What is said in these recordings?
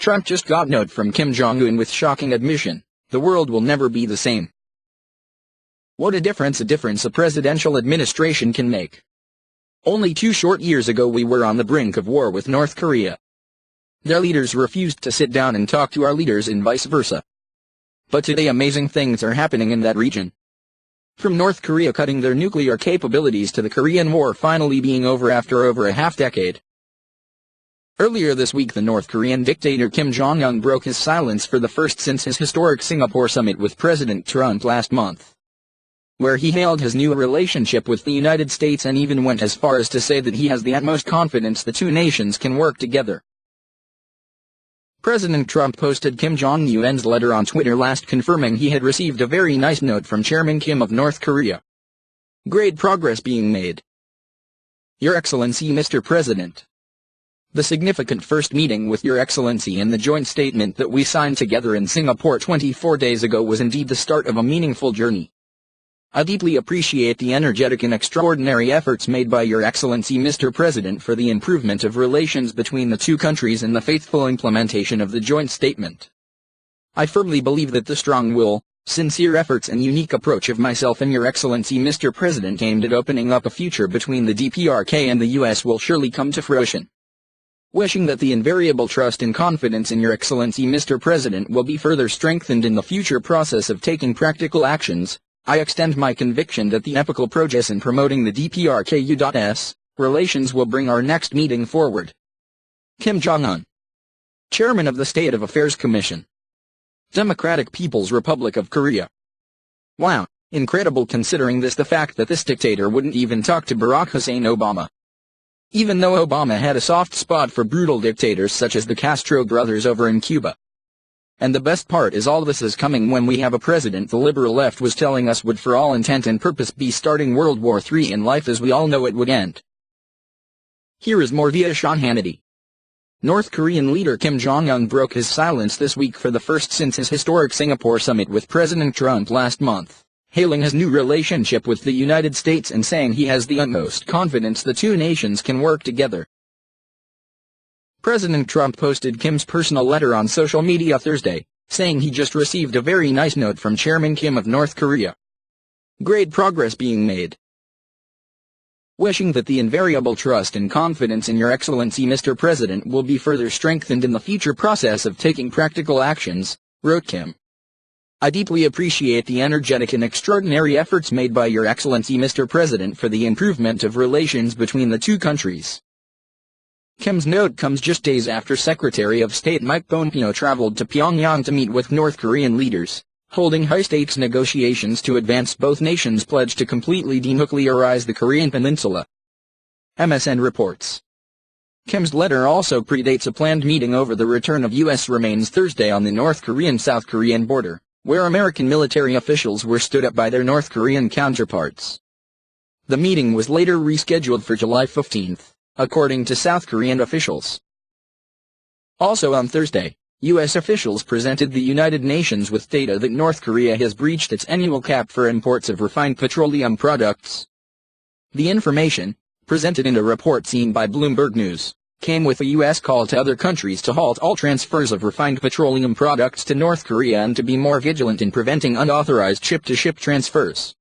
Trump just got note from Kim Jong-un with shocking admission, the world will never be the same. What a difference a presidential administration can make. Only 2 short years ago we were on the brink of war with North Korea. Their leaders refused to sit down and talk to our leaders and vice versa. But today amazing things are happening in that region. From North Korea cutting their nuclear capabilities to the Korean War finally being over after over a half-decade. Earlier this week the North Korean dictator Kim Jong-un broke his silence for the first since his historic Singapore summit with President Trump last month, where he hailed his new relationship with the United States and even went as far as to say that he has the utmost confidence the two nations can work together. President Trump posted Kim Jong-un's letter on Twitter last confirming he had received a very nice note from Chairman Kim of North Korea. Great progress being made. Your Excellency Mr. President. The significant first meeting with Your Excellency and the joint statement that we signed together in Singapore 24 days ago was indeed the start of a meaningful journey. I deeply appreciate the energetic and extraordinary efforts made by Your Excellency Mr. President for the improvement of relations between the two countries and the faithful implementation of the joint statement. I firmly believe that the strong will, sincere efforts and unique approach of myself and Your Excellency Mr. President aimed at opening up a future between the DPRK and the US will surely come to fruition. Wishing that the invariable trust and confidence in Your Excellency Mr. President will be further strengthened in the future process of taking practical actions, I extend my conviction that the epical progress in promoting the DPRK-US relations will bring our next meeting forward. Kim Jong-un, Chairman of the State of Affairs Commission, Democratic People's Republic of Korea. Wow, incredible considering the fact that this dictator wouldn't even talk to Barack Hussein Obama. Even though Obama had a soft spot for brutal dictators such as the Castro brothers over in Cuba. And the best part is all this is coming when we have a president the liberal left was telling us would for all intent and purpose be starting World War III in life as we all know it would end. Here is more via Sean Hannity. North Korean leader Kim Jong-un broke his silence this week for the first since his historic Singapore summit with President Trump last month, hailing his new relationship with the United States and saying he has the utmost confidence the two nations can work together. President Trump posted Kim's personal letter on social media Thursday, saying he just received a very nice note from Chairman Kim of North Korea. Great progress being made. Wishing that the invariable trust and confidence in Your Excellency Mr. President will be further strengthened in the future process of taking practical actions, wrote Kim. I deeply appreciate the energetic and extraordinary efforts made by Your Excellency Mr. President for the improvement of relations between the two countries. Kim's note comes just days after Secretary of State Mike Pompeo traveled to Pyongyang to meet with North Korean leaders, holding high-stakes negotiations to advance both nations' pledge to completely denuclearize the Korean peninsula. MSN reports. Kim's letter also predates a planned meeting over the return of U.S. remains Thursday on the North Korean-South Korean border, where American military officials were stood up by their North Korean counterparts. The meeting was later rescheduled for July 15. According to South Korean officials. Also on Thursday, U.S. officials presented the United Nations with data that North Korea has breached its annual cap for imports of refined petroleum products. The information, presented in a report seen by Bloomberg News, came with a U.S. call to other countries to halt all transfers of refined petroleum products to North Korea and to be more vigilant in preventing unauthorized ship-to-ship transfers.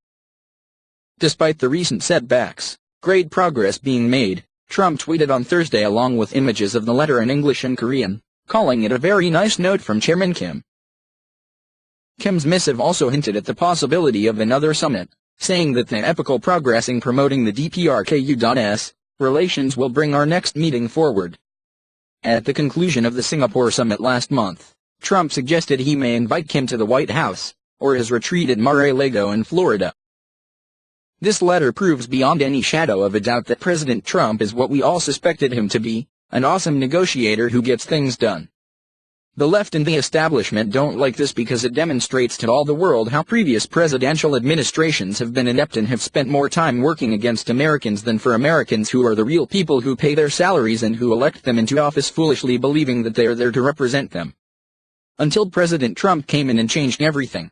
Despite the recent setbacks, great progress being made, Trump tweeted on Thursday along with images of the letter in English and Korean, calling it a very nice note from Chairman Kim. Kim's missive also hinted at the possibility of another summit, saying that the epical progress in promoting the DPRK-US relations will bring our next meeting forward. At the conclusion of the Singapore summit last month, Trump suggested he may invite Kim to the White House, or his retreat at Mar-a-Lago in Florida. This letter proves beyond any shadow of a doubt that President Trump is what we all suspected him to be, an awesome negotiator who gets things done. The left and the establishment don't like this because it demonstrates to all the world how previous presidential administrations have been inept and have spent more time working against Americans than for Americans who are the real people who pay their salaries and who elect them into office foolishly believing that they are there to represent them. Until President Trump came in and changed everything.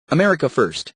America first.